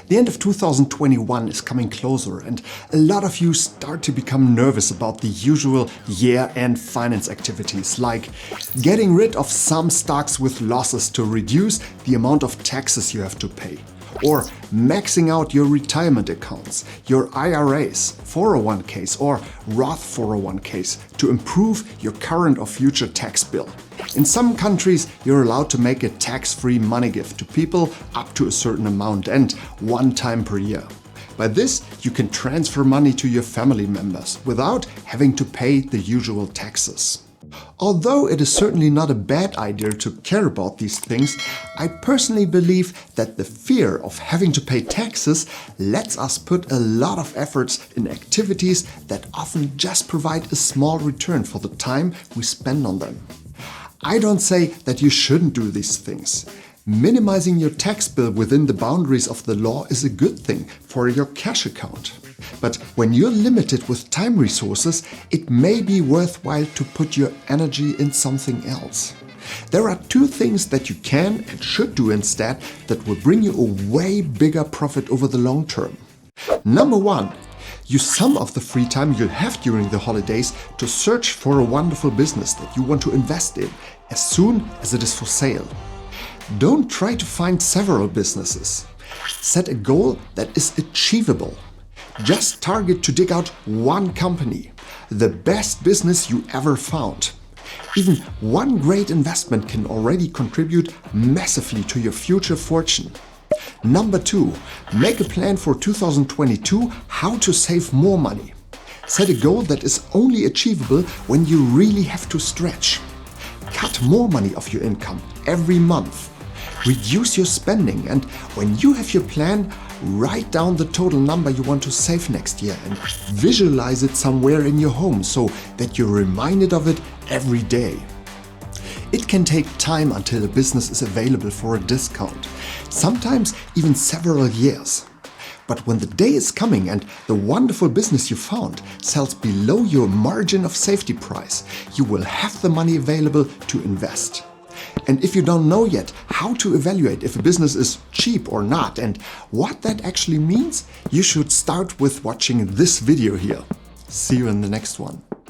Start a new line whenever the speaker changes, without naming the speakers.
The end of 2021 is coming closer, and a lot of you start to become nervous about the usual year-end finance activities, like getting rid of some stocks with losses to reduce the amount of taxes you have to pay, or maxing out your retirement accounts, your IRAs, 401ks or Roth 401ks to improve your current or future tax bill. In some countries, you're allowed to make a tax-free money gift to people up to a certain amount and one time per year. By this, you can transfer money to your family members without having to pay the usual taxes. Although it is certainly not a bad idea to care about these things, I personally believe that the fear of having to pay taxes lets us put a lot of efforts in activities that often just provide a small return for the time we spend on them. I don't say that you shouldn't do these things. Minimizing your tax bill within the boundaries of the law is a good thing for your cash account. But when you're limited with time resources, it may be worthwhile to put your energy in something else. There are two things that you can and should do instead that will bring you a way bigger profit over the long term. Number one, use some of the free time you'll have during the holidays to search for a wonderful business that you want to invest in as soon as it is for sale. Don't try to find several businesses. Set a goal that is achievable. Just target to dig out one company, the best business you ever found. Even one great investment can already contribute massively to your future fortune. Number two, make a plan for 2022 how to save more money. Set a goal that is only achievable when you really have to stretch. Cut more money of your income every month. Reduce your spending, and when you have your plan, write down the total number you want to save next year and visualize it somewhere in your home so that you're reminded of it every day. It can take time until a business is available for a discount, sometimes even several years. But when the day is coming and the wonderful business you found sells below your margin of safety price, you will have the money available to invest. And if you don't know yet how to evaluate if a business is cheap or not and what that actually means, you should start with watching this video here. See you in the next one.